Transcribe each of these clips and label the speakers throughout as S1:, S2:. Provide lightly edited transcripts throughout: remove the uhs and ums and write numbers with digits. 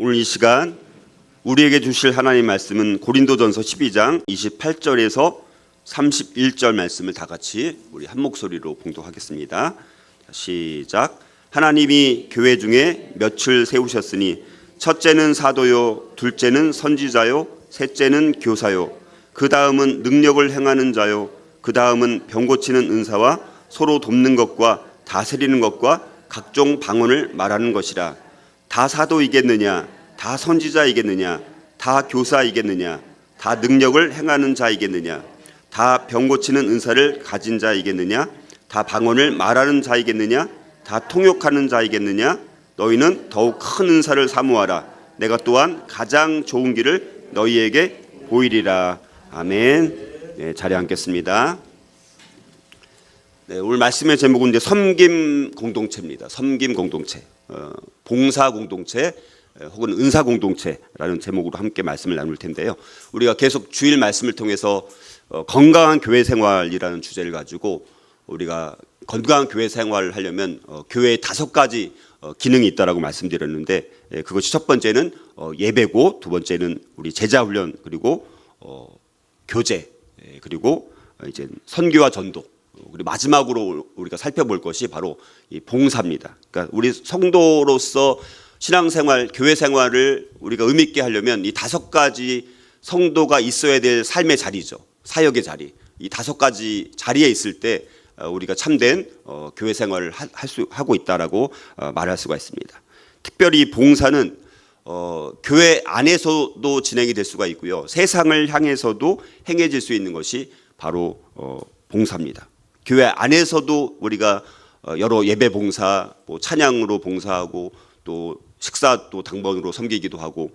S1: 오늘 이 시간 우리에게 주실 하나님의 말씀은 고린도전서 12장 28절에서 31절 말씀을 다 같이 우리 한 목소리로 봉독하겠습니다. 시작. 하나님이 교회 중에 몇을 세우셨으니 첫째는 사도요, 둘째는 선지자요, 셋째는 교사요, 그 다음은 능력을 행하는 자요, 그 다음은 병 고치는 은사와 서로 돕는 것과 다스리는 것과 각종 방언을 말하는 것이라. 다 사도이겠느냐? 다 선지자이겠느냐? 다 교사이겠느냐? 다 능력을 행하는 자이겠느냐? 다 병 고치는 은사를 가진 자이겠느냐? 다 방언을 말하는 자이겠느냐? 다 통역하는 자이겠느냐? 너희는 더욱 큰 은사를 사모하라. 내가 또한 가장 좋은 길을 너희에게 보이리라. 아멘. 네, 자리에 앉겠습니다. 네, 오늘 말씀의 제목은 이제 섬김 공동체입니다. 섬김 공동체, 봉사 공동체 혹은 은사 공동체라는 제목으로 함께 말씀을 나눌 텐데요. 우리가 계속 주일 말씀을 통해서 건강한 교회 생활이라는 주제를 가지고 우리가 건강한 교회 생활을 하려면 교회에 5가지 기능이 있다라고 말씀드렸는데, 그것이 첫 번째는 예배고, 두 번째는 우리 제자 훈련, 그리고 교제, 그리고 이제 선교와 전도, 그리고 마지막으로 우리가 살펴볼 것이 바로 이 봉사입니다. 그러니까 우리 성도로서 신앙생활, 교회 생활을 우리가 의미 있게 하려면 이 5가지 성도가 있어야 될 삶의 자리죠. 사역의 자리. 이 5가지 자리에 있을 때 우리가 참된 교회 생활을 하고 있다라고 말할 수가 있습니다. 특별히 봉사는 교회 안에서도 진행이 될 수가 있고요. 세상을 향해서도 행해질 수 있는 것이 바로 봉사입니다. 교회 안에서도 우리가 여러 예배 봉사, 찬양으로 봉사하고 또 식사 또 당번으로 섬기기도 하고,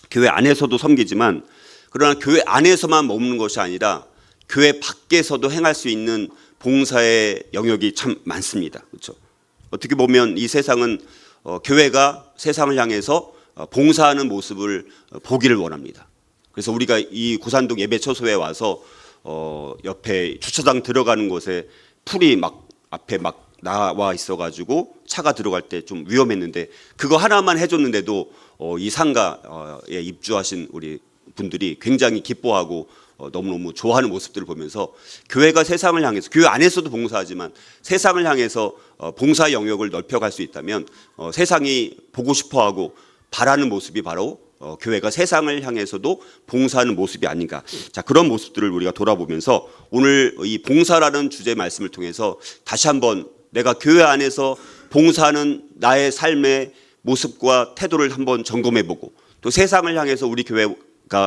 S1: 교회 안에서도 섬기지만 그러나 교회 안에서만 머무는 것이 아니라 교회 밖에서도 행할 수 있는 봉사의 영역이 참 많습니다. 그렇죠? 어떻게 보면 이 세상은 교회가 세상을 향해서 봉사하는 모습을 보기를 원합니다. 그래서 우리가 이 고산동 예배처소에 와서 옆에 주차장 들어가는 곳에 풀이 막 앞에 막 나와 있어가지고 차가 들어갈 때 좀 위험했는데, 그거 하나만 해줬는데도 이 상가에 입주하신 우리 분들이 굉장히 기뻐하고 너무너무 좋아하는 모습들을 보면서 교회가 세상을 향해서, 교회 안에서도 봉사하지만 세상을 향해서 봉사 영역을 넓혀갈 수 있다면 세상이 보고 싶어하고 바라는 모습이 바로 교회가 세상을 향해서도 봉사하는 모습이 아닌가. 자, 그런 모습들을 우리가 돌아보면서 오늘 이 봉사라는 주제 말씀을 통해서 다시 한번 내가 교회 안에서 봉사하는 나의 삶의 모습과 태도를 한번 점검해보고, 또 세상을 향해서 우리 교회가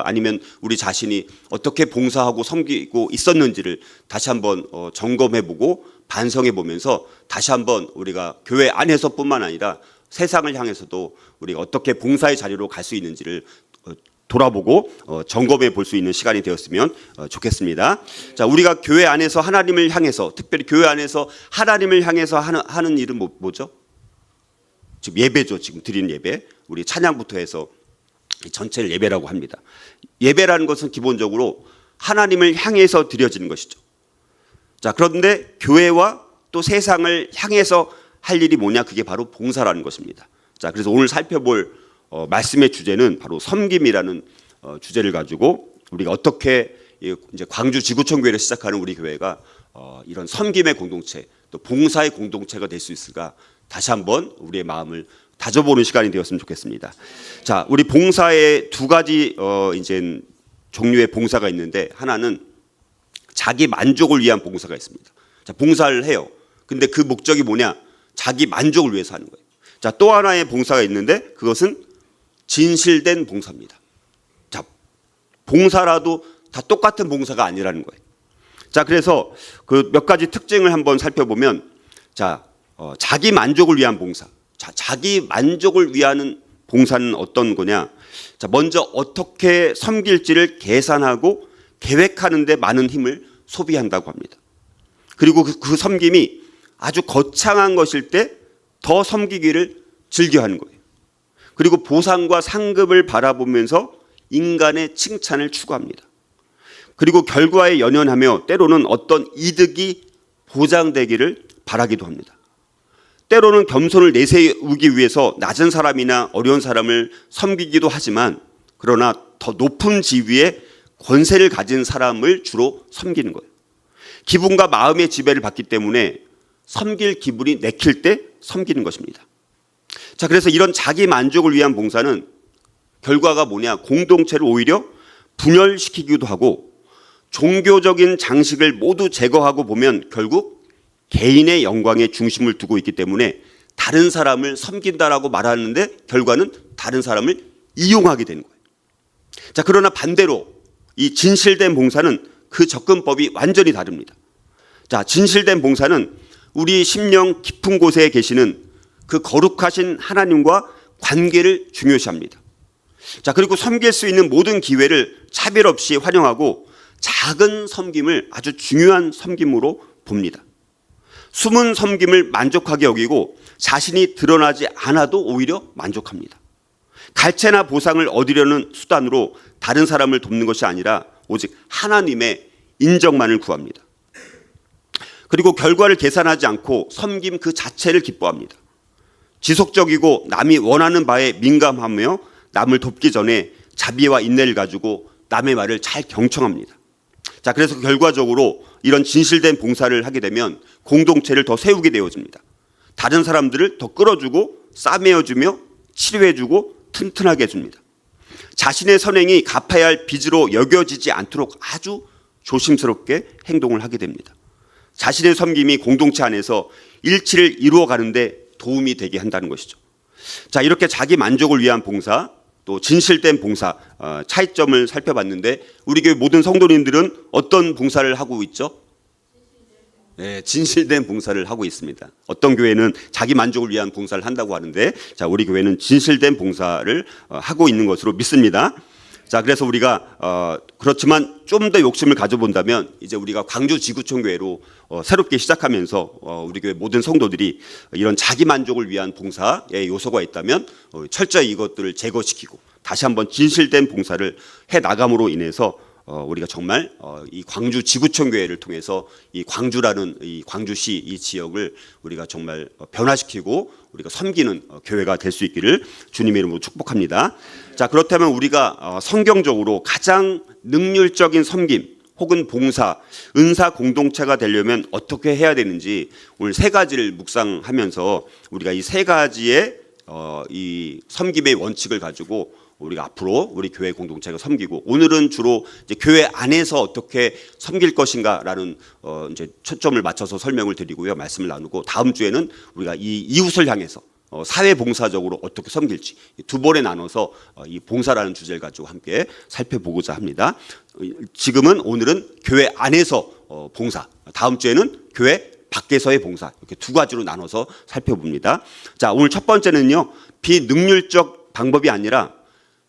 S1: 아니면 우리 자신이 어떻게 봉사하고 섬기고 있었는지를 다시 한번 점검해보고 반성해보면서 다시 한번 우리가 교회 안에서뿐만 아니라 세상을 향해서도 우리가 어떻게 봉사의 자리로 갈 수 있는지를 돌아보고 점검해 볼 수 있는 시간이 되었으면 좋겠습니다. 자, 우리가 교회 안에서 하나님을 향해서, 특별히 교회 안에서 하나님을 향해서 하는 일은 뭐죠? 지금 예배죠. 지금 드리는 예배. 우리 찬양부터 해서 전체를 예배라고 합니다. 예배라는 것은 기본적으로 하나님을 향해서 드려지는 것이죠. 자, 그런데 교회와 또 세상을 향해서 할 일이 뭐냐? 그게 바로 봉사라는 것입니다. 자, 그래서 오늘 살펴볼 말씀의 주제는 바로 섬김이라는 주제를 가지고 우리가 어떻게 이제 광주 지구촌 교회를 시작하는 우리 교회가 이런 섬김의 공동체, 또 봉사의 공동체가 될 수 있을까? 다시 한번 우리의 마음을 다져보는 시간이 되었으면 좋겠습니다. 자, 우리 봉사의 2가지 이제 종류의 봉사가 있는데, 하나는 자기 만족을 위한 봉사가 있습니다. 자, 봉사를 해요. 근데 그 목적이 뭐냐? 자기 만족을 위해서 하는 거예요. 자, 또 하나의 봉사가 있는데 그것은 진실된 봉사입니다. 자, 봉사라도 다 똑같은 봉사가 아니라는 거예요. 자, 그래서 그 몇 가지 특징을 한번 살펴보면, 자, 자기 만족을 위한 봉사. 자, 자기 만족을 위한 봉사는 어떤 거냐? 자, 먼저 어떻게 섬길지를 계산하고 계획하는 데 많은 힘을 소비한다고 합니다. 그리고 그 섬김이 아주 거창한 것일 때 더 섬기기를 즐겨하는 거예요. 그리고 보상과 상급을 바라보면서 인간의 칭찬을 추구합니다. 그리고 결과에 연연하며 때로는 어떤 이득이 보장되기를 바라기도 합니다. 때로는 겸손을 내세우기 위해서 낮은 사람이나 어려운 사람을 섬기기도 하지만 그러나 더 높은 지위에 권세를 가진 사람을 주로 섬기는 거예요. 기분과 마음의 지배를 받기 때문에 섬길 기분이 내킬 때 섬기는 것입니다. 자, 그래서 이런 자기 만족을 위한 봉사는 결과가 뭐냐? 공동체를 오히려 분열시키기도 하고 종교적인 장식을 모두 제거하고 보면 결국 개인의 영광에 중심을 두고 있기 때문에 다른 사람을 섬긴다라고 말하는데 결과는 다른 사람을 이용하게 되는 거예요. 자, 그러나 반대로 이 진실된 봉사는 그 접근법이 완전히 다릅니다. 자, 진실된 봉사는 우리 심령 깊은 곳에 계시는 그 거룩하신 하나님과 관계를 중요시합니다. 자, 그리고 섬길 수 있는 모든 기회를 차별 없이 활용하고 작은 섬김을 아주 중요한 섬김으로 봅니다. 숨은 섬김을 만족하게 여기고 자신이 드러나지 않아도 오히려 만족합니다. 갈채나 보상을 얻으려는 수단으로 다른 사람을 돕는 것이 아니라 오직 하나님의 인정만을 구합니다. 그리고 결과를 계산하지 않고 섬김 그 자체를 기뻐합니다. 지속적이고 남이 원하는 바에 민감하며 남을 돕기 전에 자비와 인내를 가지고 남의 말을 잘 경청합니다. 자, 그래서 결과적으로 이런 진실된 봉사를 하게 되면 공동체를 더 세우게 되어집니다. 다른 사람들을 더 끌어주고 싸매어주며 치료해주고 튼튼하게 해줍니다. 자신의 선행이 갚아야 할 빚으로 여겨지지 않도록 아주 조심스럽게 행동을 하게 됩니다. 자신의 섬김이 공동체 안에서 일치를 이루어가는데 도움이 되게 한다는 것이죠. 자, 이렇게 자기 만족을 위한 봉사, 또 진실된 봉사 차이점을 살펴봤는데 우리 교회 모든 성도님들은 어떤 봉사를 하고 있죠? 네, 진실된 봉사를 하고 있습니다. 어떤 교회는 자기 만족을 위한 봉사를 한다고 하는데 자, 우리 교회는 진실된 봉사를 하고 있는 것으로 믿습니다. 자, 그래서 우리가 그렇지만 좀 더 욕심을 가져본다면 이제 우리가 광주 지구촌 교회로 새롭게 시작하면서 우리 교회 모든 성도들이 이런 자기 만족을 위한 봉사의 요소가 있다면 철저히 이것들을 제거시키고 다시 한번 진실된 봉사를 해 나감으로 인해서 우리가 정말 이 광주 지구촌 교회를 통해서 이 광주라는 이 광주시 이 지역을 우리가 정말 변화시키고 우리가 섬기는 교회가 될 수 있기를 주님의 이름으로 축복합니다. 자, 그렇다면 우리가 성경적으로 가장 능률적인 섬김 혹은 봉사, 은사 공동체가 되려면 어떻게 해야 되는지 오늘 세 가지를 묵상하면서 우리가 이 세 가지의 이 섬김의 원칙을 가지고 우리가 앞으로 우리 교회 공동체가 섬기고 오늘은 주로 이제 교회 안에서 어떻게 섬길 것인가라는 이제 초점을 맞춰서 설명을 드리고요, 말씀을 나누고 다음 주에는 우리가 이 이웃을 향해서 사회 봉사적으로 어떻게 섬길지 두 번에 나눠서 이 봉사라는 주제를 가지고 함께 살펴보고자 합니다. 오늘은 교회 안에서 봉사, 다음 주에는 교회 밖에서의 봉사 이렇게 두 가지로 나눠서 살펴봅니다. 자, 오늘 첫 번째는요, 비능률적 방법이 아니라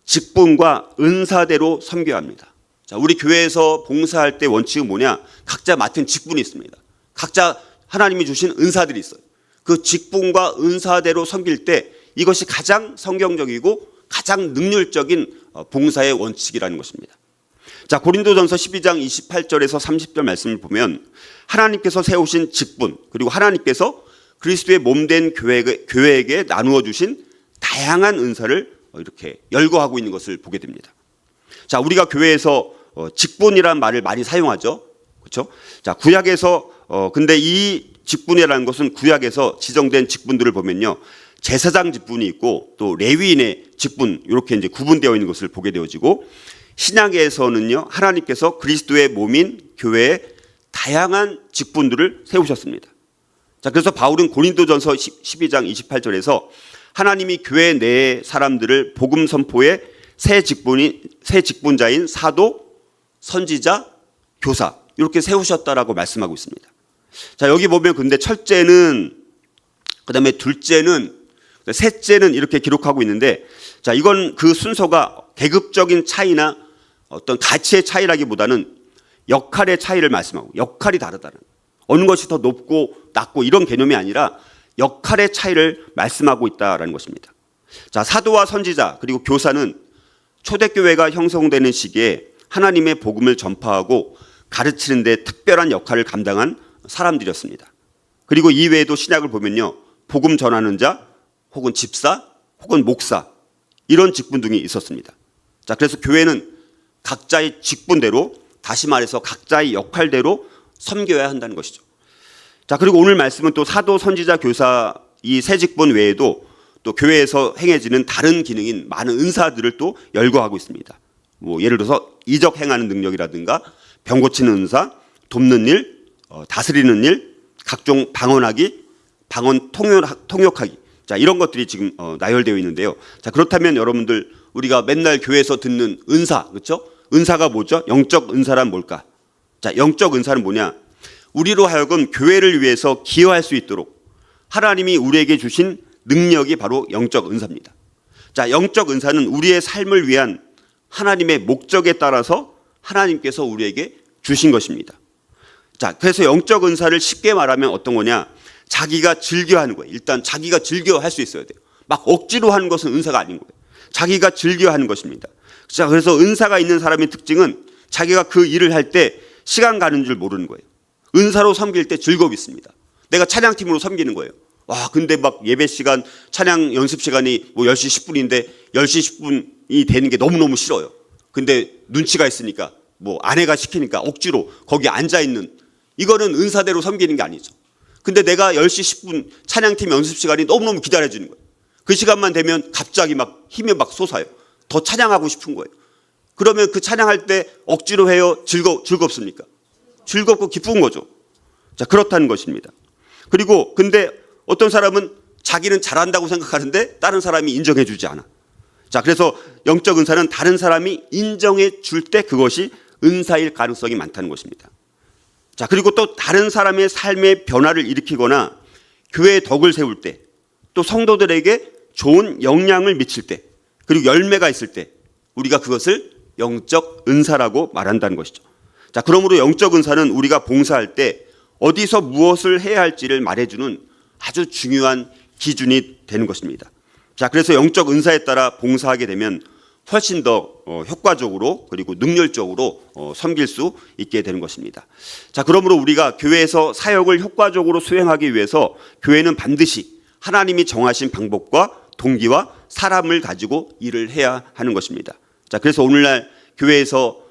S1: 직분과 은사대로 섬겨야 합니다. 자, 우리 교회에서 봉사할 때 원칙은 뭐냐? 각자 맡은 직분이 있습니다. 각자 하나님이 주신 은사들이 있어요. 그 직분과 은사대로 섬길 때 이것이 가장 성경적이고 가장 능률적인 봉사의 원칙이라는 것입니다. 자, 고린도전서 12장 28절에서 30절 말씀을 보면 하나님께서 세우신 직분 그리고 하나님께서 그리스도의 몸된 교회에게 나누어 주신 다양한 은사를 이렇게 열거하고 있는 것을 보게 됩니다. 자, 우리가 교회에서 직분이라는 말을 많이 사용하죠. 그렇죠? 자, 구약에서 근데 이 직분이라는 것은 구약에서 지정된 직분들을 보면요, 제사장 직분이 있고 또 레위인의 직분 이렇게 이제 구분되어 있는 것을 보게 되어지고 신약에서는요, 하나님께서 그리스도의 몸인 교회에 다양한 직분들을 세우셨습니다. 자, 그래서 바울은 고린도전서 12장 28절에서 하나님이 교회 내 사람들을 복음 선포의 새 직분자인 사도, 선지자, 교사 이렇게 세우셨다라고 말씀하고 있습니다. 자, 여기 보면 근데 첫째는, 그다음에 둘째는, 셋째는 이렇게 기록하고 있는데, 자, 이건 그 순서가 계급적인 차이나 어떤 가치의 차이라기보다는 역할의 차이를 말씀하고, 역할이 다르다는, 어느 것이 더 높고 낮고 이런 개념이 아니라 역할의 차이를 말씀하고 있다라는 것입니다. 자, 사도와 선지자 그리고 교사는 초대교회가 형성되는 시기에 하나님의 복음을 전파하고 가르치는 데 특별한 역할을 감당한 사람들이었습니다. 그리고 이외에도 신약을 보면요, 복음 전하는 자, 혹은 집사, 혹은 목사, 이런 직분 등이 있었습니다. 자, 그래서 교회는 각자의 직분대로, 다시 말해서 각자의 역할대로 섬겨야 한다는 것이죠. 자, 그리고 오늘 말씀은 또 사도, 선지자, 교사 이 세 직분 외에도 또 교회에서 행해지는 다른 기능인 많은 은사들을 또 열거하고 있습니다. 뭐 예를 들어서 이적 행하는 능력이라든가 병 고치는 은사, 돕는 일, 다스리는 일, 각종 방언하기, 방언 통역하기. 자, 이런 것들이 지금 나열되어 있는데요. 자, 그렇다면 여러분들 우리가 맨날 교회에서 듣는 은사, 그렇죠? 은사가 뭐죠? 영적 은사란 뭘까? 자, 영적 은사는 뭐냐? 우리로 하여금 교회를 위해서 기여할 수 있도록 하나님이 우리에게 주신 능력이 바로 영적 은사입니다. 자, 영적 은사는 우리의 삶을 위한 하나님의 목적에 따라서 하나님께서 우리에게 주신 것입니다. 자, 그래서 영적 은사를 쉽게 말하면 어떤 거냐? 자기가 즐겨하는 거예요. 일단 자기가 즐겨할 수 있어야 돼요. 막 억지로 하는 것은 은사가 아닌 거예요. 자기가 즐겨하는 것입니다. 자, 그래서 은사가 있는 사람의 특징은 자기가 그 일을 할 때 시간 가는 줄 모르는 거예요. 은사로 섬길 때 즐거움이 있습니다. 내가 찬양팀으로 섬기는 거예요. 와, 근데 막 예배 시간, 찬양 연습 시간이 뭐 10시 10분인데 10시 10분이 되는 게 너무너무 싫어요. 근데 눈치가 있으니까 뭐 아내가 시키니까 억지로 거기 앉아 있는, 이거는 은사대로 섬기는 게 아니죠. 근데 내가 10시 10분 찬양팀 연습 시간이 너무너무 기다려지는 거예요. 그 시간만 되면 갑자기 막 힘이 막 솟아요. 더 찬양하고 싶은 거예요. 그러면 그 찬양할 때 억지로 해요? 즐겁습니까? 즐겁고 기쁜 거죠. 자, 그렇다는 것입니다. 그리고 근데 어떤 사람은 자기는 잘한다고 생각하는데 다른 사람이 인정해 주지 않아. 자, 그래서 영적 은사는 다른 사람이 인정해 줄 때 그것이 은사일 가능성이 많다는 것입니다. 자, 그리고 또 다른 사람의 삶의 변화를 일으키거나 교회의 덕을 세울 때, 또 성도들에게 좋은 영향을 미칠 때, 그리고 열매가 있을 때 우리가 그것을 영적 은사라고 말한다는 것이죠. 자, 그러므로 영적 은사는 우리가 봉사할 때 어디서 무엇을 해야 할지를 말해주는 아주 중요한 기준이 되는 것입니다. 자, 그래서 영적 은사에 따라 봉사하게 되면 훨씬 더 효과적으로 그리고 능률적으로 섬길 수 있게 되는 것입니다. 자, 그러므로 우리가 교회에서 사역을 효과적으로 수행하기 위해서 교회는 반드시 하나님이 정하신 방법과 동기와 사람을 가지고 일을 해야 하는 것입니다. 자, 그래서 오늘날 교회에서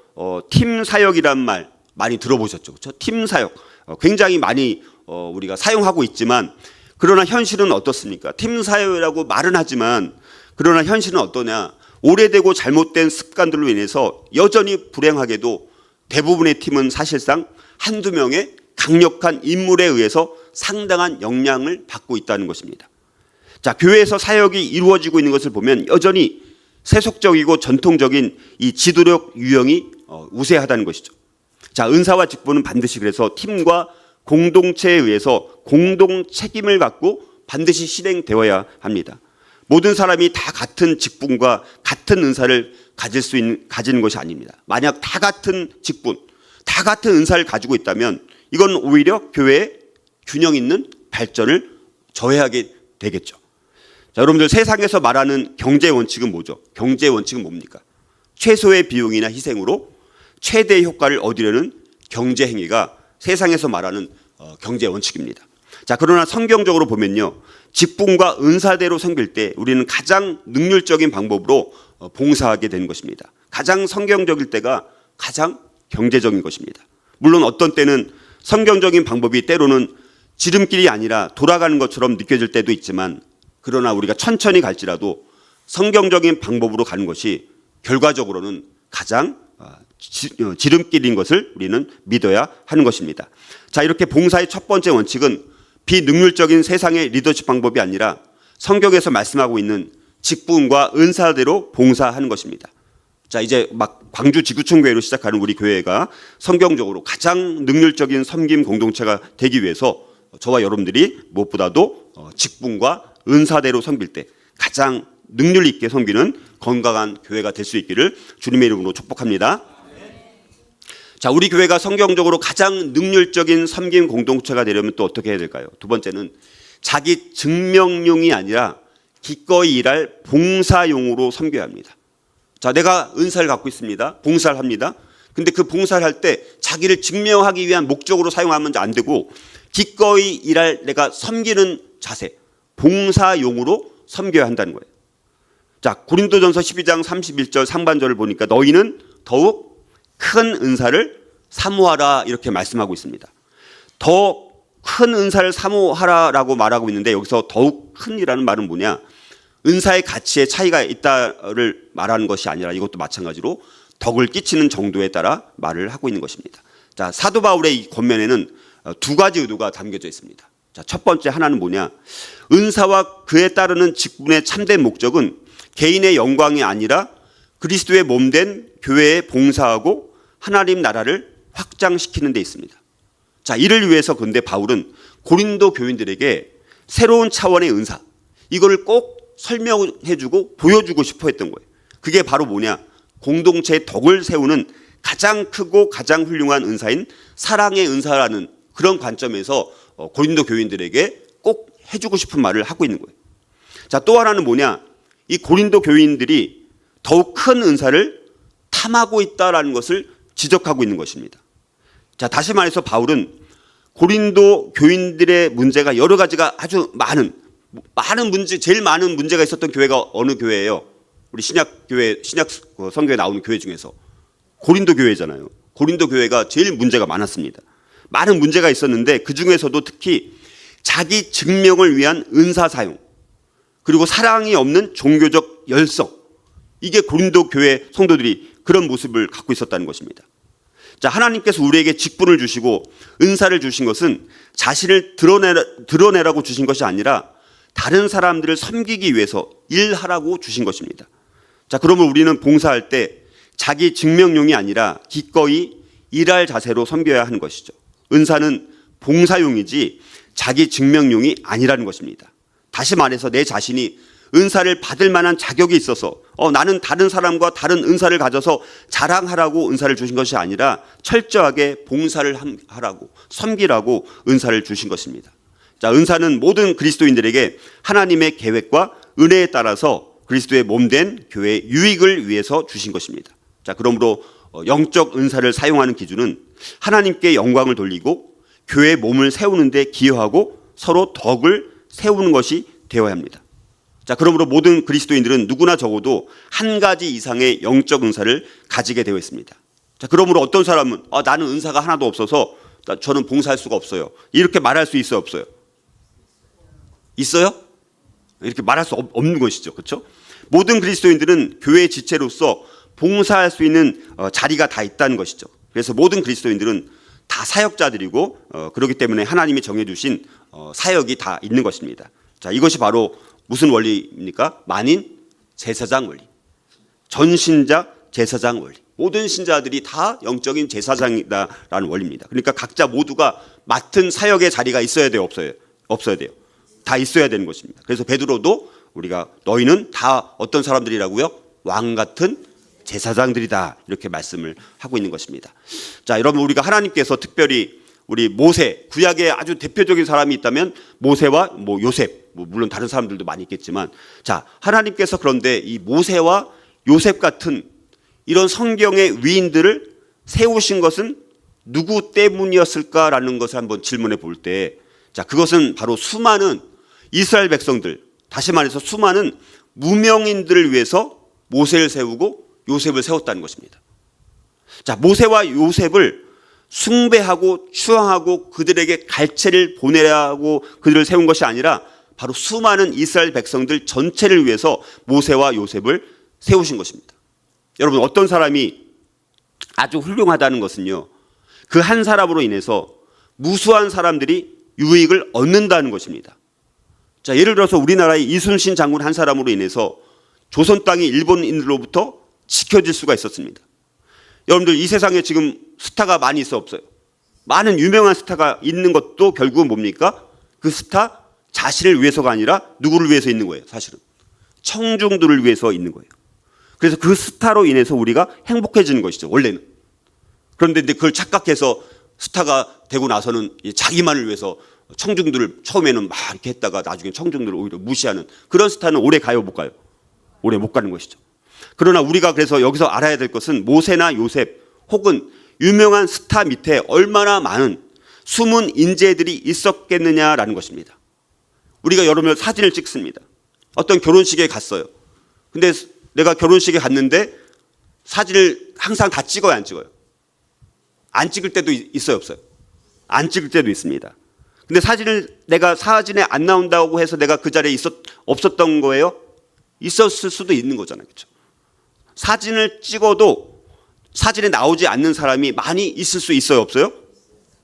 S1: 팀 사역이란 말 많이 들어보셨죠, 그렇죠? 팀 사역 굉장히 많이 우리가 사용하고 있지만, 그러나 현실은 어떻습니까? 팀 사역이라고 말은 하지만 그러나 현실은 어떠냐? 오래되고 잘못된 습관들로 인해서 여전히 불행하게도 대부분의 팀은 사실상 한두 명의 강력한 인물에 의해서 상당한 영향을 받고 있다는 것입니다. 자, 교회에서 사역이 이루어지고 있는 것을 보면 여전히 세속적이고 전통적인 이 지도력 유형이 우세하다는 것이죠. 자, 은사와 직분은 반드시 그래서 팀과 공동체에 의해서 공동 책임을 갖고 반드시 실행되어야 합니다. 모든 사람이 다 같은 직분과 같은 은사를 가지는 것이 아닙니다. 만약 다 같은 직분, 다 같은 은사를 가지고 있다면 이건 오히려 교회의 균형 있는 발전을 저해하게 되겠죠. 자, 여러분들 세상에서 말하는 경제 원칙은 뭐죠? 경제 원칙은 뭡니까? 최소의 비용이나 희생으로 최대의 효과를 얻으려는 경제 행위가 세상에서 말하는 경제 원칙입니다. 자, 그러나 성경적으로 보면요, 직분과 은사대로 섬길 때 우리는 가장 능률적인 방법으로 봉사하게 되는 것입니다. 가장 성경적일 때가 가장 경제적인 것입니다. 물론 어떤 때는 성경적인 방법이 때로는 지름길이 아니라 돌아가는 것처럼 느껴질 때도 있지만, 그러나 우리가 천천히 갈지라도 성경적인 방법으로 가는 것이 결과적으로는 가장 지름길인 것을 우리는 믿어야 하는 것입니다. 자, 이렇게 봉사의 첫 번째 원칙은 비능률적인 세상의 리더십 방법이 아니라 성경에서 말씀하고 있는 직분과 은사대로 봉사하는 것입니다. 자, 이제 막 광주 지구촌교회로 시작하는 우리 교회가 성경적으로 가장 능률적인 섬김 공동체가 되기 위해서 저와 여러분들이 무엇보다도 직분과 은사대로 섬길 때 가장 능률 있게 섬기는 건강한 교회가 될 수 있기를 주님의 이름으로 축복합니다. 자, 우리 교회가 성경적으로 가장 능률적인 섬김 공동체가 되려면 또 어떻게 해야 될까요? 두 번째는 자기 증명용이 아니라 기꺼이 일할 봉사용으로 섬겨야 합니다. 자, 내가 은사를 갖고 있습니다. 봉사를 합니다. 근데 그 봉사를 할 때 자기를 증명하기 위한 목적으로 사용하면 안 되고 기꺼이 일할 내가 섬기는 자세, 봉사용으로 섬겨야 한다는 거예요. 자, 고린도전서 12장 31절 상반절을 보니까 너희는 더욱 큰 은사를 사모하라 이렇게 말씀하고 있습니다. 더 큰 은사를 사모하라라고 말하고 있는데 여기서 더욱 큰이라는 말은 뭐냐? 은사의 가치에 차이가 있다를 말하는 것이 아니라 이것도 마찬가지로 덕을 끼치는 정도에 따라 말을 하고 있는 것입니다. 자, 사도 바울의 이 권면에는 두 가지 의도가 담겨져 있습니다. 자, 첫 번째 하나는 뭐냐? 은사와 그에 따르는 직분의 참된 목적은 개인의 영광이 아니라 그리스도의 몸된 교회에 봉사하고 하나님 나라를 확장시키는 데 있습니다. 자, 이를 위해서 근데 바울은 고린도 교인들에게 새로운 차원의 은사, 이거를 꼭 설명해주고 보여주고 싶어 했던 거예요. 그게 바로 뭐냐? 공동체의 덕을 세우는 가장 크고 가장 훌륭한 은사인 사랑의 은사라는 그런 관점에서 고린도 교인들에게 꼭 해주고 싶은 말을 하고 있는 거예요. 자, 또 하나는 뭐냐? 이 고린도 교인들이 더욱 큰 은사를 탐하고 있다라는 것을 지적하고 있는 것입니다. 자, 다시 말해서 바울은 고린도 교인들의 문제가 여러 가지가 아주 많은 문제, 제일 많은 문제가 있었던 교회가 어느 교회예요? 우리 신약교회, 신약 성경에 나오는 교회 중에서 고린도 교회잖아요. 고린도 교회가 제일 문제가 많았습니다. 많은 문제가 있었는데 그 중에서도 특히 자기 증명을 위한 은사 사용, 그리고 사랑이 없는 종교적 열성, 이게 고린도 교회 성도들이 그런 모습을 갖고 있었다는 것입니다. 자, 하나님께서 우리에게 직분을 주시고 은사를 주신 것은 자신을 드러내라고 주신 것이 아니라 다른 사람들을 섬기기 위해서 일하라고 주신 것입니다. 자, 그러면 우리는 봉사할 때 자기 증명용이 아니라 기꺼이 일할 자세로 섬겨야 하는 것이죠. 은사는 봉사용이지 자기 증명용이 아니라는 것입니다. 다시 말해서 내 자신이 은사를 받을 만한 자격이 있어서 나는 다른 사람과 다른 은사를 가져서 자랑하라고 은사를 주신 것이 아니라 철저하게 봉사를 하라고, 섬기라고 은사를 주신 것입니다. 자, 은사는 모든 그리스도인들에게 하나님의 계획과 은혜에 따라서 그리스도의 몸된 교회의 유익을 위해서 주신 것입니다. 자, 그러므로 영적 은사를 사용하는 기준은 하나님께 영광을 돌리고 교회의 몸을 세우는 데 기여하고 서로 덕을 세우는 것이 되어야 합니다. 자, 그러므로 모든 그리스도인들은 누구나 적어도 한 가지 이상의 영적 은사를 가지게 되어 있습니다. 자, 그러므로 어떤 사람은 나는 은사가 하나도 없어서 저는 봉사할 수가 없어요, 이렇게 말할 수 있어요, 없어요? 있어요? 이렇게 말할 수 없는 것이죠. 그렇죠? 모든 그리스도인들은 교회의 지체로서 봉사할 수 있는 자리가 다 있다는 것이죠. 그래서 모든 그리스도인들은 다 사역자들이고 그렇기 때문에 하나님이 정해주신 사역이 다 있는 것입니다. 자, 이것이 바로 무슨 원리입니까? 만인 제사장 원리, 전신자 제사장 원리. 모든 신자들이 다 영적인 제사장이다라는 원리입니다. 그러니까 각자 모두가 맡은 사역의 자리가 있어야 돼요, 없어요? 없어야 돼요. 다 있어야 되는 것입니다. 그래서 베드로도 우리가 너희는 다 어떤 사람들이라고요? 왕 같은 제사장들이다, 이렇게 말씀을 하고 있는 것입니다. 자, 여러분, 우리가 하나님께서 특별히 우리 모세, 구약에 아주 대표적인 사람이 있다면 모세와 요셉, 물론 다른 사람들도 많이 있겠지만, 자, 하나님께서 그런데 이 모세와 요셉 같은 이런 성경의 위인들을 세우신 것은 누구 때문이었을까라는 것을 한번 질문해 볼 때, 자, 그것은 바로 수많은 이스라엘 백성들, 다시 말해서 수많은 무명인들을 위해서 모세를 세우고 요셉을 세웠다는 것입니다. 자, 모세와 요셉을 숭배하고 추앙하고 그들에게 갈채를 보내라고 그들을 세운 것이 아니라 바로 수많은 이스라엘 백성들 전체를 위해서 모세와 요셉을 세우신 것입니다. 여러분, 어떤 사람이 아주 훌륭하다는 것은요, 그 한 사람으로 인해서 무수한 사람들이 유익을 얻는다는 것입니다. 자, 예를 들어서 우리나라의 이순신 장군 한 사람으로 인해서 조선 땅이 일본인들로부터 지켜질 수가 있었습니다. 여러분들, 이 세상에 지금 스타가 많이 있어, 없어요? 많은 유명한 스타가 있는 것도 결국은 뭡니까? 그 스타 자신을 위해서가 아니라 누구를 위해서 있는 거예요? 사실은 청중들을 위해서 있는 거예요. 그래서 그 스타로 인해서 우리가 행복해지는 것이죠, 원래는. 그런데 그걸 착각해서 스타가 되고 나서는 자기만을 위해서 청중들을 처음에는 막 이렇게 했다가 나중에 청중들을 오히려 무시하는 그런 스타는 오래 가요, 못 가요? 오래 못 가는 것이죠. 그러나 우리가 그래서 여기서 알아야 될 것은 모세나 요셉 혹은 유명한 스타 밑에 얼마나 많은 숨은 인재들이 있었겠느냐라는 것입니다. 우리가 여러 명 사진을 찍습니다. 어떤 결혼식에 갔어요. 근데 내가 결혼식에 갔는데 사진을 항상 다 찍어요, 안 찍어요? 안 찍을 때도 있어요, 없어요? 안 찍을 때도 있습니다. 근데 내가 사진에 안 나온다고 해서 내가 그 자리에 없었던 거예요? 있었을 수도 있는 거잖아요, 그렇죠? 사진을 찍어도 사진에 나오지 않는 사람이 많이 있을 수 있어요, 없어요?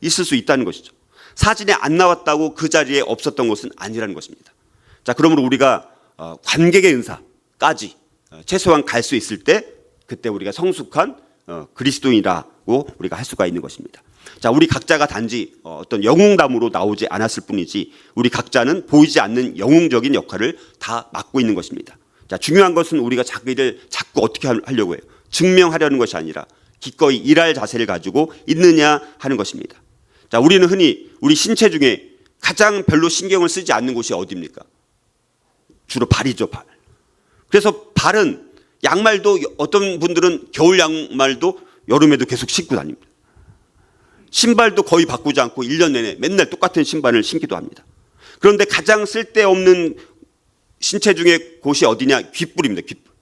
S1: 있을 수 있다는 것이죠. 사진에 안 나왔다고 그 자리에 없었던 것은 아니라는 것입니다. 자, 그러므로 우리가 관객의 은사까지 최소한 갈 수 있을 때 그때 우리가 성숙한 그리스도인이라고 우리가 할 수가 있는 것입니다. 자, 우리 각자가 단지 어떤 영웅담으로 나오지 않았을 뿐이지 우리 각자는 보이지 않는 영웅적인 역할을 다 맡고 있는 것입니다. 자, 중요한 것은 우리가 자기를 자꾸 어떻게 하려고 해요? 증명하려는 것이 아니라 기꺼이 일할 자세를 가지고 있느냐 하는 것입니다. 자, 우리는 흔히 우리 신체 중에 가장 별로 신경을 쓰지 않는 곳이 어디입니까? 주로 발이죠, 발. 그래서 발은 양말도 어떤 분들은 겨울 양말도 여름에도 계속 신고 다닙니다. 신발도 거의 바꾸지 않고 1년 내내 맨날 똑같은 신발을 신기도 합니다. 그런데 가장 쓸데없는 신체 중에 곳이 어디냐? 귓불입니다. 귓불.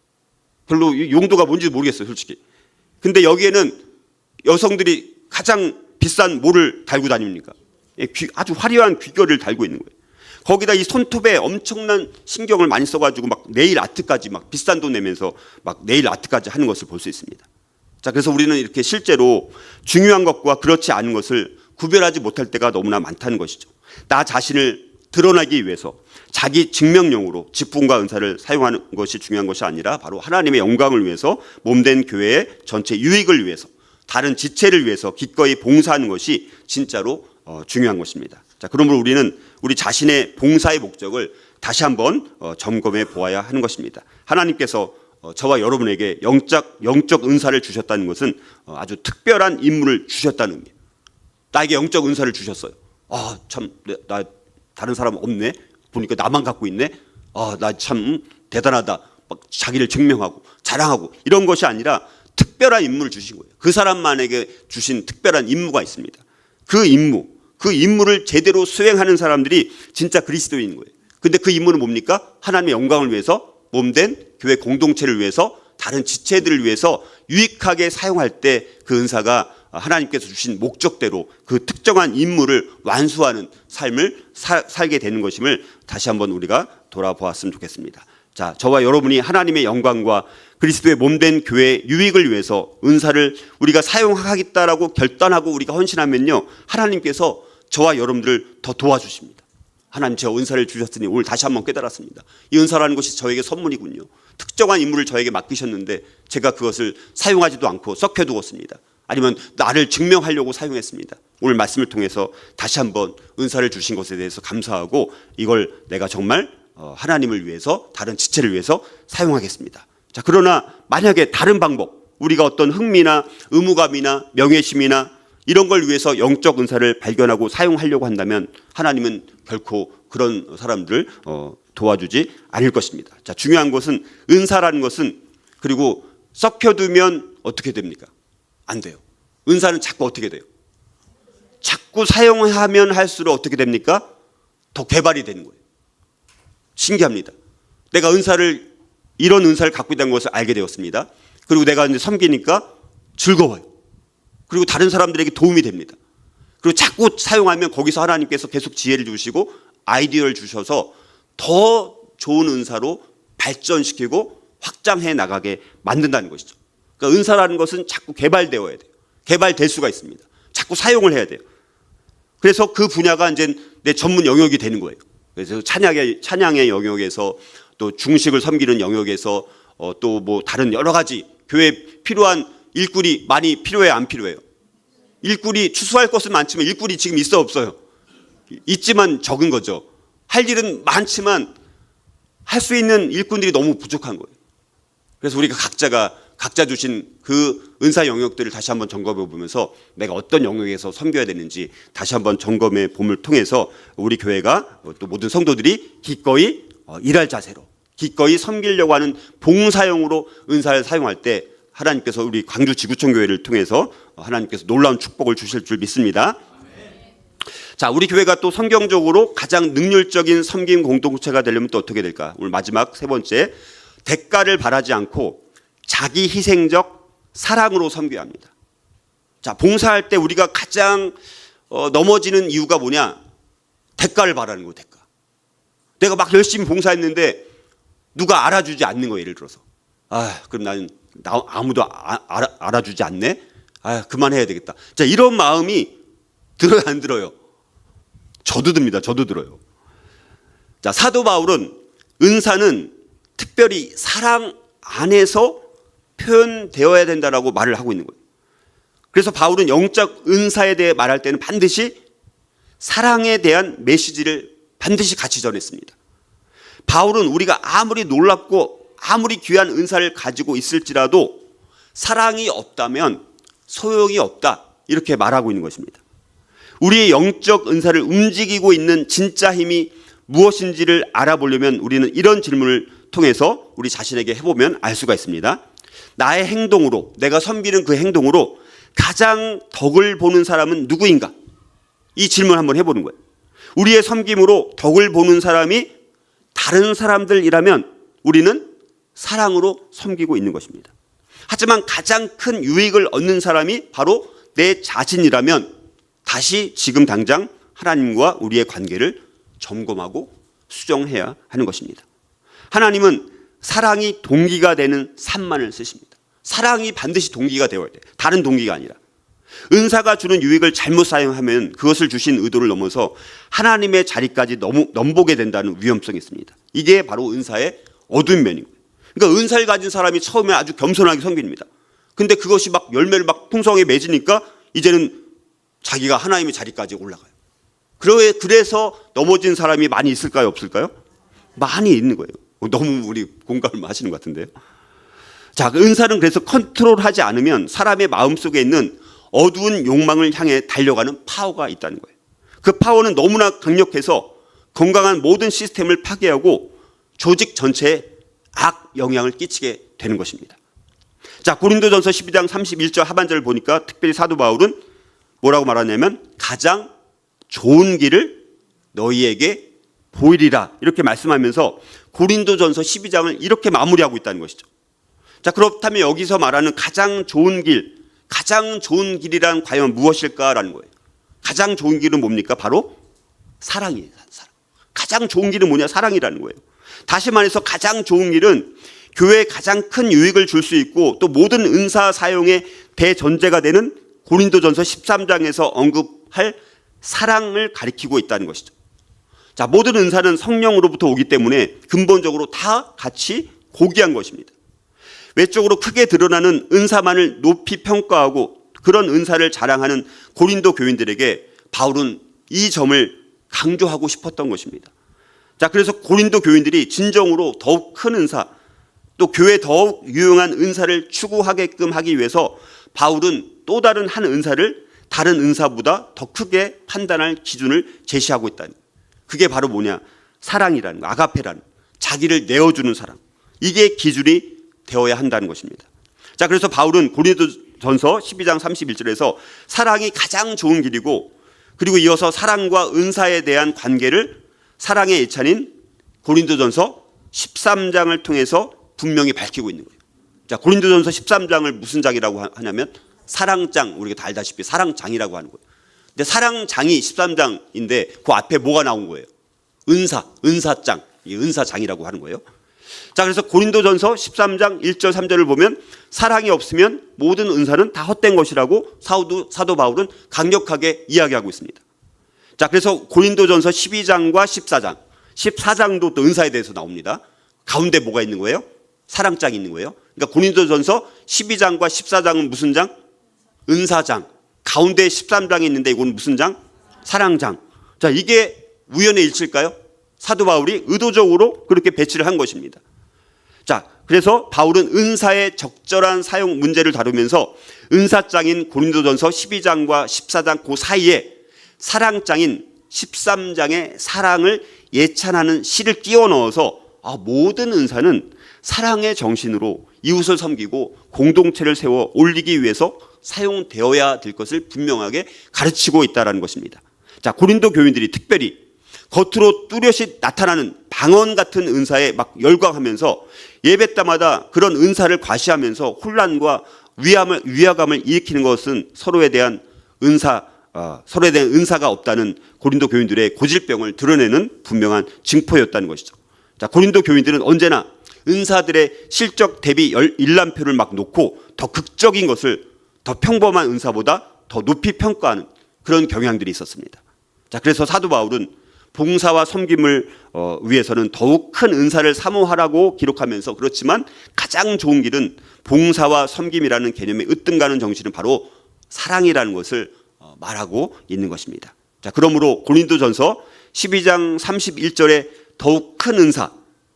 S1: 별로 용도가 뭔지 모르겠어요, 솔직히. 근데 여기에는 여성들이 가장 비싼 뭐를 달고 다닙니까? 아주 화려한 귀걸이를 달고 있는 거예요. 거기다 이 손톱에 엄청난 신경을 많이 써가지고 막 네일 아트까지 막 비싼 돈 내면서 막 네일 아트까지 하는 것을 볼 수 있습니다. 자, 그래서 우리는 이렇게 실제로 중요한 것과 그렇지 않은 것을 구별하지 못할 때가 너무나 많다는 것이죠. 나 자신을 드러나기 위해서 자기 증명용으로 직분과 은사를 사용하는 것이 중요한 것이 아니라 바로 하나님의 영광을 위해서 몸된 교회의 전체 유익을 위해서 다른 지체를 위해서 기꺼이 봉사하는 것이 진짜로 중요한 것입니다. 자, 그러므로 우리는 우리 자신의 봉사의 목적을 다시 한번 점검해 보아야 하는 것입니다. 하나님께서 저와 여러분에게 영적 은사를 주셨다는 것은 아주 특별한 임무를 주셨다는 의미예요. 나에게 영적 은사를 주셨어요. 참, 나 다른 사람 없네. 보니까 나만 갖고 있네. 나 참 대단하다. 막 자기를 증명하고 자랑하고 이런 것이 아니라 특별한 임무를 주신 거예요. 그 사람만에게 주신 특별한 임무가 있습니다. 그 임무를 제대로 수행하는 사람들이 진짜 그리스도인인 거예요. 근데 그 임무는 뭡니까? 하나님의 영광을 위해서 몸된 교회 공동체를 위해서 다른 지체들을 위해서 유익하게 사용할 때 그 은사가 하나님께서 주신 목적대로 그 특정한 임무를 완수하는 삶을 살게 되는 것임을 다시 한번 우리가 돌아보았으면 좋겠습니다. 자, 저와 여러분이 하나님의 영광과 그리스도의 몸된 교회의 유익을 위해서 은사를 우리가 사용하겠다라고 결단하고 우리가 헌신하면요, 하나님께서 저와 여러분들을 더 도와주십니다. 하나님, 저 은사를 주셨으니 오늘 다시 한번 깨달았습니다. 이 은사라는 것이 저에게 선물이군요. 특정한 임무를 저에게 맡기셨는데 제가 그것을 사용하지도 않고 썩혀두었습니다. 아니면 나를 증명하려고 사용했습니다. 오늘 말씀을 통해서 다시 한번 은사를 주신 것에 대해서 감사하고 이걸 내가 정말 하나님을 위해서 다른 지체를 위해서 사용하겠습니다. 자, 그러나 만약에 다른 방법, 우리가 어떤 흥미나 의무감이나 명예심이나 이런 걸 위해서 영적 은사를 발견하고 사용하려고 한다면 하나님은 결코 그런 사람들을 도와주지 않을 것입니다. 자, 중요한 것은 은사라는 것은 그리고 썩혀두면 어떻게 됩니까? 안 돼요. 은사는 자꾸 어떻게 돼요? 자꾸 사용하면 할수록 어떻게 됩니까? 더 개발이 되는 거예요. 신기합니다. 내가 이런 은사를 갖고 있다는 것을 알게 되었습니다. 그리고 내가 이제 섬기니까 즐거워요. 그리고 다른 사람들에게 도움이 됩니다. 그리고 자꾸 사용하면 거기서 하나님께서 계속 지혜를 주시고 아이디어를 주셔서 더 좋은 은사로 발전시키고 확장해 나가게 만든다는 것이죠. 그러니까 은사라는 것은 자꾸 개발되어야 돼요. 개발될 수가 있습니다. 자꾸 사용을 해야 돼요. 그래서 그 분야가 이제 내 전문 영역이 되는 거예요. 그래서 찬양의 영역에서 또 중식을 섬기는 영역에서 또 뭐 다른 여러 가지 교회에 필요한 일꾼이 많이 필요해요, 안 필요해요? 일꾼이 추수할 것은 많지만 일꾼이 지금 있어 없어요? 있지만 적은 거죠. 할 일은 많지만 할 수 있는 일꾼들이 너무 부족한 거예요. 그래서 우리가 각자 주신 그 은사 영역들을 다시 한번 점검해 보면서 내가 어떤 영역에서 섬겨야 되는지 다시 한번 점검해 봄을 통해서 우리 교회가 또 모든 성도들이 기꺼이 일할 자세로 기꺼이 섬기려고 하는 봉사용으로 은사를 사용할 때 하나님께서 우리 광주 지구촌 교회를 통해서 하나님께서 놀라운 축복을 주실 줄 믿습니다. 자, 우리 교회가 또 성경적으로 가장 능률적인 섬김 공동체가 되려면 또 어떻게 될까? 오늘 마지막 세 번째, 대가를 바라지 않고 자기 희생적 사랑으로 섬겨야 합니다. 자, 봉사할 때 우리가 가장 넘어지는 이유가 뭐냐? 대가를 바라는 거예요. 대가. 내가 막 열심히 봉사했는데 누가 알아주지 않는 거예요. 예를 들어서 그럼 나는 아무도 알아주지 않네. 그만해야 되겠다. 자, 이런 마음이 들어요, 안 들어요? 저도 듭니다. 저도 들어요. 자, 사도 바울은 은사는 특별히 사랑 안에서 표현되어야 된다라고 말을 하고 있는 거예요. 그래서 바울은 영적 은사에 대해 말할 때는 반드시 사랑에 대한 메시지를 반드시 같이 전했습니다. 바울은 우리가 아무리 놀랍고 아무리 귀한 은사를 가지고 있을지라도 사랑이 없다면 소용이 없다, 이렇게 말하고 있는 것입니다. 우리의 영적 은사를 움직이고 있는 진짜 힘이 무엇인지를 알아보려면 우리는 이런 질문을 통해서 우리 자신에게 해보면 알 수가 있습니다. 나의 행동으로, 내가 섬기는 그 행동으로 가장 덕을 보는 사람은 누구인가? 이 질문 한번 해보는 거예요. 우리의 섬김으로 덕을 보는 사람이 다른 사람들이라면 우리는 사랑으로 섬기고 있는 것입니다. 하지만 가장 큰 유익을 얻는 사람이 바로 내 자신이라면 다시 지금 당장 하나님과 우리의 관계를 점검하고 수정해야 하는 것입니다. 하나님은 사랑이 동기가 되는 삶만을 쓰십니다. 사랑이 반드시 동기가 되어야 돼요. 다른 동기가 아니라. 은사가 주는 유익을 잘못 사용하면 그것을 주신 의도를 넘어서 하나님의 자리까지 넘보게 된다는 위험성이 있습니다. 이게 바로 은사의 어두운 면인 거예요. 그러니까 은사를 가진 사람이 처음에 아주 겸손하게 섬깁니다. 근데 그것이 막 열매를 막 풍성하게 맺으니까 이제는 자기가 하나님의 자리까지 올라가요. 그래서 넘어진 사람이 많이 있을까요? 없을까요? 많이 있는 거예요. 너무 우리 공감을 하시는 것 같은데요. 자, 은사는 그래서 컨트롤하지 않으면 사람의 마음속에 있는 어두운 욕망을 향해 달려가는 파워가 있다는 거예요. 그 파워는 너무나 강력해서 건강한 모든 시스템을 파괴하고 조직 전체에 악 영향을 끼치게 되는 것입니다. 자, 고린도전서 12장 31절 하반절을 보니까 특별히 사도 바울은 뭐라고 말하냐면 가장 좋은 길을 너희에게 보이리라, 이렇게 말씀하면서 고린도전서 12장을 이렇게 마무리하고 있다는 것이죠. 자, 그렇다면 여기서 말하는 가장 좋은 길이란 과연 무엇일까라는 거예요. 가장 좋은 길은 뭡니까? 바로 사랑이에요. 사랑. 가장 좋은 길은 뭐냐? 사랑이라는 거예요. 다시 말해서 가장 좋은 길은 교회에 가장 큰 유익을 줄 수 있고 또 모든 은사 사용의 대전제가 되는 고린도전서 13장에서 언급할 사랑을 가리키고 있다는 것이죠. 자, 모든 은사는 성령으로부터 오기 때문에 근본적으로 다 같이 고귀한 것입니다. 외적으로 크게 드러나는 은사만을 높이 평가하고 그런 은사를 자랑하는 고린도 교인들에게 바울은 이 점을 강조하고 싶었던 것입니다. 자, 그래서 고린도 교인들이 진정으로 더욱 큰 은사, 또 교회에 더욱 유용한 은사를 추구하게끔 하기 위해서 바울은 또 다른 한 은사를 다른 은사보다 더 크게 판단할 기준을 제시하고 있다는 거예요. 그게 바로 뭐냐? 사랑이라는 거, 아가페라는, 자기를 내어주는 사랑. 이게 기준이 되어야 한다는 것입니다. 자, 그래서 바울은 고린도전서 12장 31절에서 사랑이 가장 좋은 길이고, 그리고 이어서 사랑과 은사에 대한 관계를 사랑의 예찬인 고린도전서 13장을 통해서 분명히 밝히고 있는 거예요. 자, 고린도전서 13장을 무슨 장이라고 하냐면 사랑장, 우리가 다 알다시피 사랑장이라고 하는 거예요. 근데 사랑장이 13장인데 그 앞에 뭐가 나온 거예요? 은사장, 이 은사장이라고 하는 거예요. 자, 그래서 고린도전서 13장 1절 3절을 보면 사랑이 없으면 모든 은사는 다 헛된 것이라고 사도 바울은 강력하게 이야기하고 있습니다. 자, 그래서 고린도전서 12장과 14장도 또 은사에 대해서 나옵니다. 가운데 뭐가 있는 거예요? 사랑장이 있는 거예요. 그러니까 고린도전서 12장과 14장은 무슨 장? 은사장. 가운데 13장이 있는데 이건 무슨 장? 사랑장. 자, 이게 우연의 일치일까요? 사도 바울이 의도적으로 그렇게 배치를 한 것입니다. 자, 그래서 바울은 은사의 적절한 사용 문제를 다루면서 은사장인 고린도전서 12장과 14장 그 사이에 사랑장인 13장의 사랑을 예찬하는 시를 끼워 넣어서 모든 은사는 사랑의 정신으로 이웃을 섬기고 공동체를 세워 올리기 위해서 사용되어야 될 것을 분명하게 가르치고 있다는 것입니다. 자, 고린도 교인들이 특별히 겉으로 뚜렷이 나타나는 방언 같은 은사에 막 열광하면서 예배 때마다 그런 은사를 과시하면서 혼란과 위화감을 일으키는 것은 서로에 대한 은사가 없다는 고린도 교인들의 고질병을 드러내는 분명한 징표였다는 것이죠. 자, 고린도 교인들은 언제나 은사들의 실적 대비 일람표를 막 놓고 더 극적인 것을 더 평범한 은사보다 더 높이 평가하는 그런 경향들이 있었습니다. 자, 그래서 사도 바울은 봉사와 섬김을 위해서는 더욱 큰 은사를 사모하라고 기록하면서, 그렇지만 가장 좋은 길은 봉사와 섬김이라는 개념의 으뜸가는 정신은 바로 사랑이라는 것을 말하고 있는 것입니다. 자, 그러므로 고린도전서 12장 31절에 더욱 큰 은사,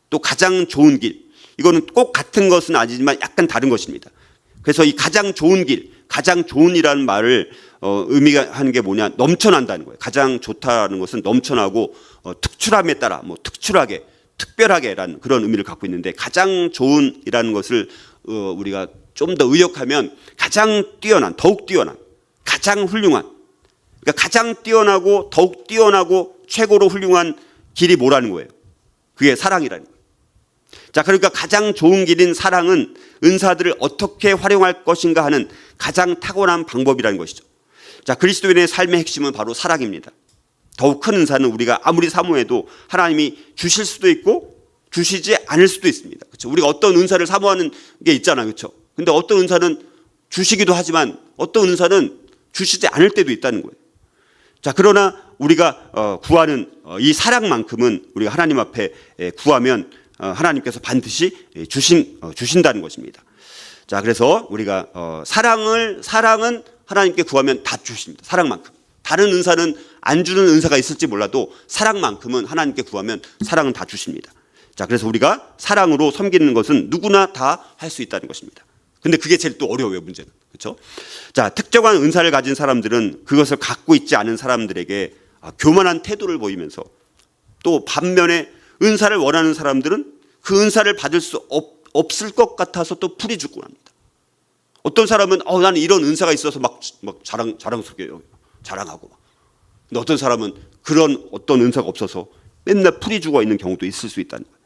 S1: 또 가장 좋은 길, 이거는 꼭 같은 것은 아니지만 약간 다른 것입니다. 그래서 이 가장 좋은 길, 가장 좋은이라는 말을 의미가 하는 게 뭐냐, 넘쳐난다는 거예요. 가장 좋다는 것은 넘쳐나고 특출함에 따라 특출하게, 특별하게라는 그런 의미를 갖고 있는데, 가장 좋은이라는 것을 우리가 좀 더 의역하면 가장 뛰어난, 더욱 뛰어난, 가장 훌륭한, 그러니까 가장 뛰어나고 더욱 뛰어나고 최고로 훌륭한 길이 뭐라는 거예요? 그게 사랑이라는 거예요. 자, 그러니까 가장 좋은 길인 사랑은 은사들을 어떻게 활용할 것인가 하는 가장 탁월한 방법이라는 것이죠. 자, 그리스도인의 삶의 핵심은 바로 사랑입니다. 더욱 큰 은사는 우리가 아무리 사모해도 하나님이 주실 수도 있고 주시지 않을 수도 있습니다. 그렇죠? 우리가 어떤 은사를 사모하는 게 있잖아요. 그렇죠? 근데 어떤 은사는 주시기도 하지만 어떤 은사는 주시지 않을 때도 있다는 거예요. 자, 그러나 우리가 구하는 이 사랑만큼은 우리가 하나님 앞에 구하면 하나님께서 반드시 주신다는 것입니다. 자, 그래서 우리가 사랑은 하나님께 구하면 다 주십니다. 사랑만큼. 다른 은사는 안 주는 은사가 있을지 몰라도 사랑만큼은 하나님께 구하면 사랑은 다 주십니다. 자, 그래서 우리가 사랑으로 섬기는 것은 누구나 다 할 수 있다는 것입니다. 근데 그게 제일 또 어려워요, 문제는. 그렇죠? 자, 특정한 은사를 가진 사람들은 그것을 갖고 있지 않은 사람들에게 교만한 태도를 보이면서, 또 반면에 은사를 원하는 사람들은 그 은사를 받을 수 없을 것 같아서 또 풀이 죽고 합니다. 어떤 사람은 나는 이런 은사가 있어서 막 자랑스럽게 자랑하고, 근데 어떤 사람은 그런 어떤 은사가 없어서 맨날 풀이 죽어 있는 경우도 있을 수 있다는 거예요.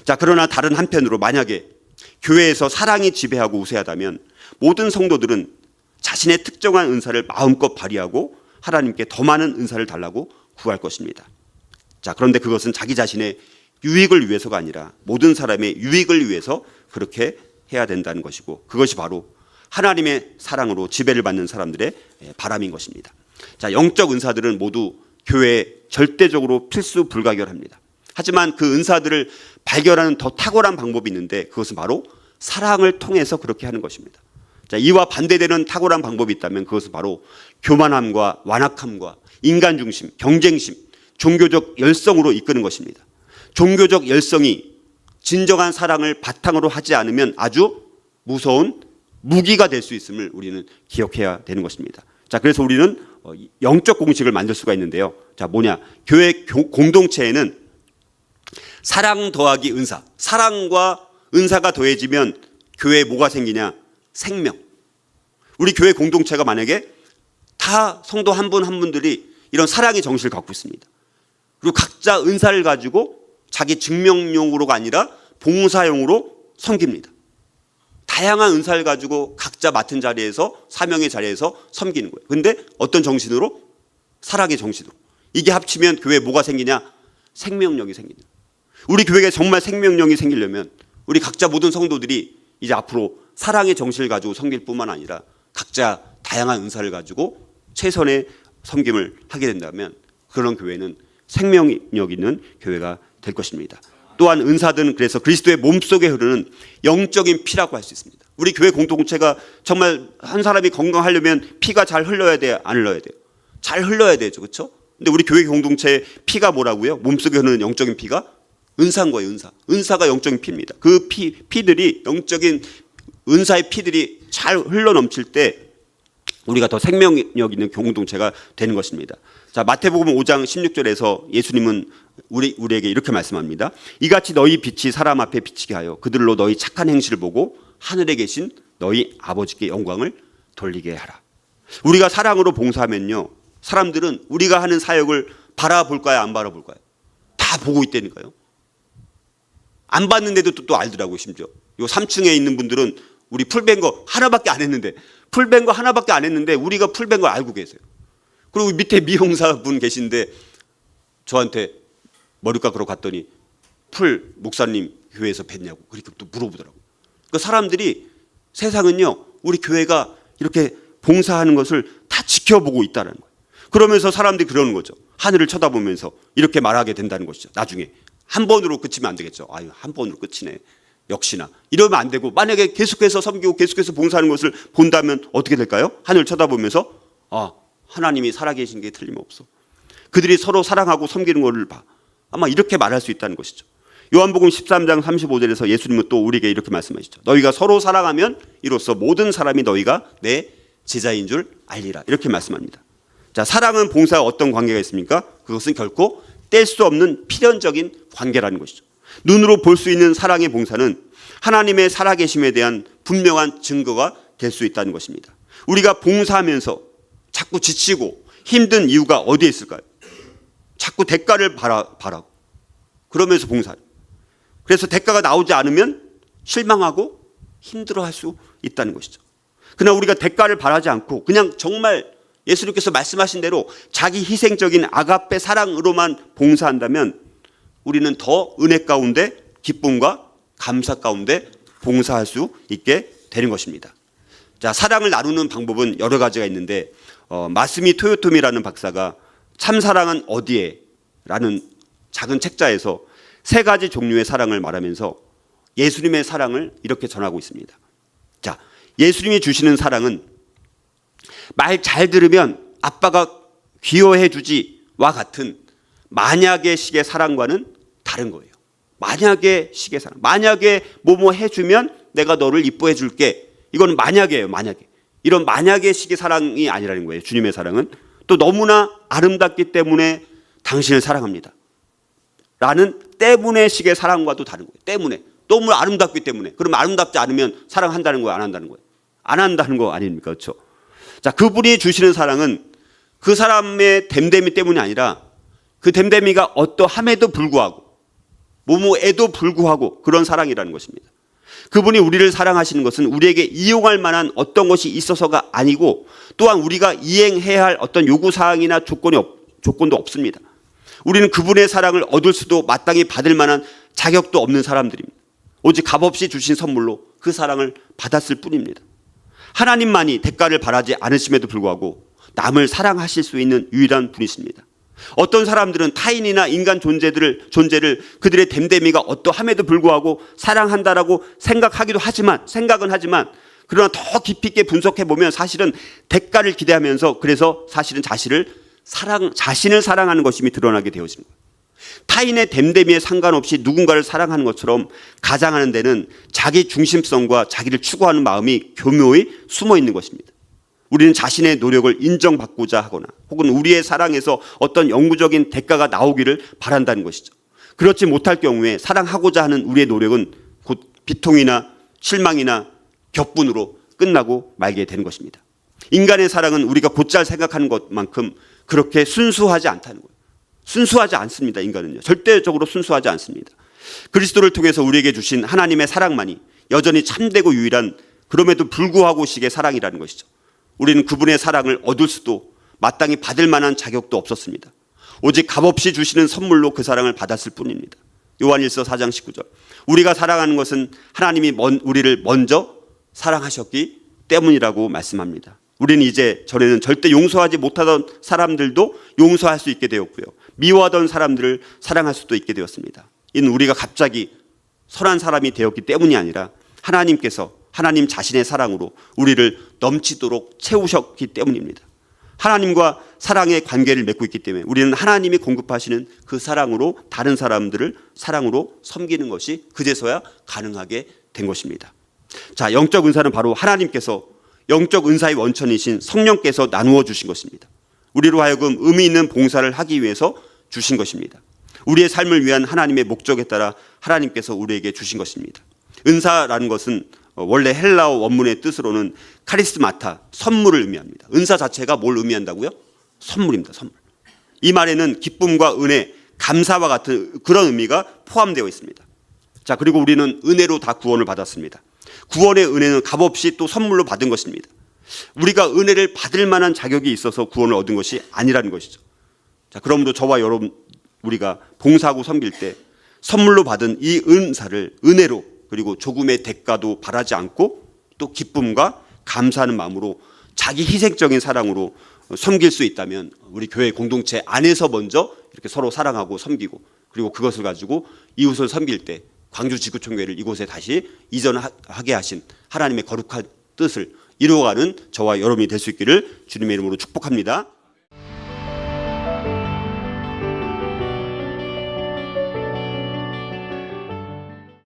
S1: 자, 그러나 다른 한편으로 만약에 교회에서 사랑이 지배하고 우세하다면 모든 성도들은 자신의 특정한 은사를 마음껏 발휘하고 하나님께 더 많은 은사를 달라고 구할 것입니다. 자, 그런데 그것은 자기 자신의 유익을 위해서가 아니라 모든 사람의 유익을 위해서 그렇게 해야 된다는 것이고, 그것이 바로 하나님의 사랑으로 지배를 받는 사람들의 바람인 것입니다. 자, 영적 은사들은 모두 교회에 절대적으로 필수 불가결합니다. 하지만 그 은사들을 발견하는 더 탁월한 방법이 있는데, 그것은 바로 사랑을 통해서 그렇게 하는 것입니다. 자, 이와 반대되는 탁월한 방법이 있다면 그것은 바로 교만함과 완악함과 인간 중심, 경쟁심, 종교적 열성으로 이끄는 것입니다. 종교적 열성이 진정한 사랑을 바탕으로 하지 않으면 아주 무서운 무기가 될 수 있음을 우리는 기억해야 되는 것입니다. 자, 그래서 우리는 영적 공식을 만들 수가 있는데요. 자, 뭐냐? 교회 공동체에는 사랑 더하기 은사, 사랑과 은사가 더해지면 교회에 뭐가 생기냐? 생명. 우리 교회 공동체가 만약에 다 성도 한 분 한 분들이 이런 사랑의 정신을 갖고 있습니다. 그리고 각자 은사를 가지고 자기 증명용으로가 아니라 봉사용으로 섬깁니다. 다양한 은사를 가지고 각자 맡은 자리에서, 사명의 자리에서 섬기는 거예요. 그런데 어떤 정신으로? 사랑의 정신으로. 이게 합치면 교회에 뭐가 생기냐? 생명력이 생기는. 우리 교회에 정말 생명력이 생기려면 우리 각자 모든 성도들이 이제 앞으로 사랑의 정신을 가지고 섬길 뿐만 아니라 각자 다양한 은사를 가지고 최선의 섬김을 하게 된다면 그런 교회는 생명력 있는 교회가 될 것입니다. 또한 은사들은 그래서 그리스도의 몸속에 흐르는 영적인 피라고 할 수 있습니다. 우리 교회 공동체가 정말 한 사람이 건강하려면 피가 잘 흘러야 돼요? 안 흘러야 돼요? 잘 흘러야 되죠. 그렇죠? 근데 우리 교회 공동체의 피가 뭐라고요? 몸속에 흐르는 영적인 피가 은사인 거예요. 은사가 영적인 피입니다. 그 피들이, 영적인 은사의 피들이 잘 흘러 넘칠 때 우리가 더 생명력 있는 공동체가 되는 것입니다. 자, 마태복음 5장 16절에서 예수님은 우리에게 이렇게 말씀합니다. 이같이 너희 빛이 사람 앞에 비치게 하여 그들로 너희 착한 행실을 보고 하늘에 계신 너희 아버지께 영광을 돌리게 하라. 우리가 사랑으로 봉사하면요, 사람들은 우리가 하는 사역을 바라볼까요? 안 바라볼까요? 다 보고 있다니까요. 안 봤는데도 또 알더라고요. 심지어 요 3층에 있는 분들은 우리 풀뱅거 하나밖에 안 했는데 우리가 풀뱅거 알고 계세요. 그리고 밑에 미용사 분 계신데 저한테 머리 깎으러 갔더니 풀 목사님 교회에서 뵀냐고 그렇게 또 물어보더라고요. 그 사람들이 세상은요 우리 교회가 이렇게 봉사하는 것을 다 지켜보고 있다는 거예요. 그러면서 사람들이 그러는 거죠. 하늘을 쳐다보면서 이렇게 말하게 된다는 것이죠. 나중에 한 번으로 끝이면 안 되겠죠. 아유, 한 번으로 끝이네. 역시나 이러면 안 되고 만약에 계속해서 섬기고 계속해서 봉사하는 것을 본다면 어떻게 될까요? 하늘을 쳐다보면서 하나님이 살아계신 게 틀림없어. 그들이 서로 사랑하고 섬기는 것을 봐. 아마 이렇게 말할 수 있다는 것이죠. 요한복음 13장 35절에서 예수님은 또 우리에게 이렇게 말씀하시죠. 너희가 서로 사랑하면 이로써 모든 사람이 너희가 내 제자인 줄 알리라. 이렇게 말씀합니다. 자, 사랑은 봉사와 어떤 관계가 있습니까? 그것은 결코 뗄 수 없는 필연적인 관계라는 것이죠. 눈으로 볼 수 있는 사랑의 봉사는 하나님의 살아계심에 대한 분명한 증거가 될 수 있다는 것입니다. 우리가 봉사하면서 자꾸 지치고 힘든 이유가 어디에 있을까요? 자꾸 대가를 바라고 그러면서 봉사해요. 그래서 대가가 나오지 않으면 실망하고 힘들어할 수 있다는 것이죠. 그러나 우리가 대가를 바라지 않고 그냥 정말 예수님께서 말씀하신 대로 자기 희생적인 아가페 사랑으로만 봉사한다면 우리는 더 은혜 가운데 기쁨과 감사 가운데 봉사할 수 있게 되는 것입니다. 자, 사랑을 나누는 방법은 여러 가지가 있는데 마스미 토요토미라는 박사가 참사랑은 어디에? 라는 작은 책자에서 세 가지 종류의 사랑을 말하면서 예수님의 사랑을 이렇게 전하고 있습니다. 자, 예수님이 주시는 사랑은 말 잘 들으면 아빠가 귀여워해 주지와 같은 만약의 식의 사랑과는 다른 거예요. 만약의 식의 사랑. 만약에 뭐뭐 해주면 내가 너를 이뻐해 줄게. 이건 만약이에요. 만약에. 이런 만약의 식의 사랑이 아니라는 거예요. 주님의 사랑은 또 너무나 아름답기 때문에 당신을 사랑합니다. 라는 때문에 식의 사랑과도 다른 거예요. 때문에. 너무 아름답기 때문에. 그럼 아름답지 않으면 사랑한다는 거예요? 안 한다는 거예요? 안 한다는 거 아닙니까? 그렇죠? 자, 그분이 주시는 사랑은 그 사람의 됨됨이 때문이 아니라 그 됨됨이가 어떠함에도 불구하고 뭐뭐에도 불구하고 그런 사랑이라는 것입니다. 그분이 우리를 사랑하시는 것은 우리에게 이용할 만한 어떤 것이 있어서가 아니고 또한 우리가 이행해야 할 어떤 요구사항이나 조건도 없습니다. 우리는 그분의 사랑을 얻을 수도 마땅히 받을 만한 자격도 없는 사람들입니다. 오직 값없이 주신 선물로 그 사랑을 받았을 뿐입니다. 하나님만이 대가를 바라지 않으심에도 불구하고 남을 사랑하실 수 있는 유일한 분이십니다. 어떤 사람들은 타인이나 인간 존재를 그들의 됨됨이가 어떠함에도 불구하고 사랑한다라고 생각은 하지만 그러나 더 깊이 있게 분석해 보면 사실은 대가를 기대하면서 그래서 사실은 자신을 사랑하는 것임이 드러나게 되어집니다. 타인의 됨됨이에 상관없이 누군가를 사랑하는 것처럼 가장하는 데는 자기 중심성과 자기를 추구하는 마음이 교묘히 숨어 있는 것입니다. 우리는 자신의 노력을 인정받고자 하거나 혹은 우리의 사랑에서 어떤 영구적인 대가가 나오기를 바란다는 것이죠. 그렇지 못할 경우에 사랑하고자 하는 우리의 노력은 곧 비통이나 실망이나 격분으로 끝나고 말게 되는 것입니다. 인간의 사랑은 우리가 곧잘 생각하는 것만큼 그렇게 순수하지 않다는 거예요. 순수하지 않습니다. 인간은요. 절대적으로 순수하지 않습니다. 그리스도를 통해서 우리에게 주신 하나님의 사랑만이 여전히 참되고 유일한 그럼에도 불구하고 식의 사랑이라는 것이죠. 우리는 그분의 사랑을 얻을 수도 마땅히 받을 만한 자격도 없었습니다. 오직 값없이 주시는 선물로 그 사랑을 받았을 뿐입니다. 요한일서 4장 19절. 우리가 사랑하는 것은 하나님이 우리를 먼저 사랑하셨기 때문이라고 말씀합니다. 우리는 이제 전에는 절대 용서하지 못하던 사람들도 용서할 수 있게 되었고요. 미워하던 사람들을 사랑할 수도 있게 되었습니다. 이는 우리가 갑자기 선한 사람이 되었기 때문이 아니라 하나님께서 하나님 자신의 사랑으로 우리를 넘치도록 채우셨기 때문입니다. 하나님과 사랑의 관계를 맺고 있기 때문에 우리는 하나님이 공급하시는 그 사랑으로 다른 사람들을 사랑으로 섬기는 것이 그제서야 가능하게 된 것입니다. 자, 영적 은사는 바로 하나님께서 영적 은사의 원천이신 성령께서 나누어 주신 것입니다. 우리로 하여금 의미 있는 봉사를 하기 위해서 주신 것입니다. 우리의 삶을 위한 하나님의 목적에 따라 하나님께서 우리에게 주신 것입니다. 은사라는 것은 원래 헬라어 원문의 뜻으로는 카리스마타, 선물을 의미합니다. 은사 자체가 뭘 의미한다고요? 선물입니다. 선물. 이 말에는 기쁨과 은혜, 감사와 같은 그런 의미가 포함되어 있습니다. 자, 그리고 우리는 은혜로 다 구원을 받았습니다. 구원의 은혜는 값없이 또 선물로 받은 것입니다. 우리가 은혜를 받을 만한 자격이 있어서 구원을 얻은 것이 아니라는 것이죠. 자, 그러므로 저와 여러분, 우리가 봉사하고 섬길 때 선물로 받은 이 은사를 은혜로, 그리고 조금의 대가도 바라지 않고 또 기쁨과 감사하는 마음으로 자기 희생적인 사랑으로 섬길 수 있다면 우리 교회 공동체 안에서 먼저 이렇게 서로 사랑하고 섬기고, 그리고 그것을 가지고 이웃을 섬길 때 광주 지구촌교회를 이곳에 다시 이전하게 하신 하나님의 거룩한 뜻을 이루어가는 저와 여러분이 될 수 있기를 주님의 이름으로 축복합니다.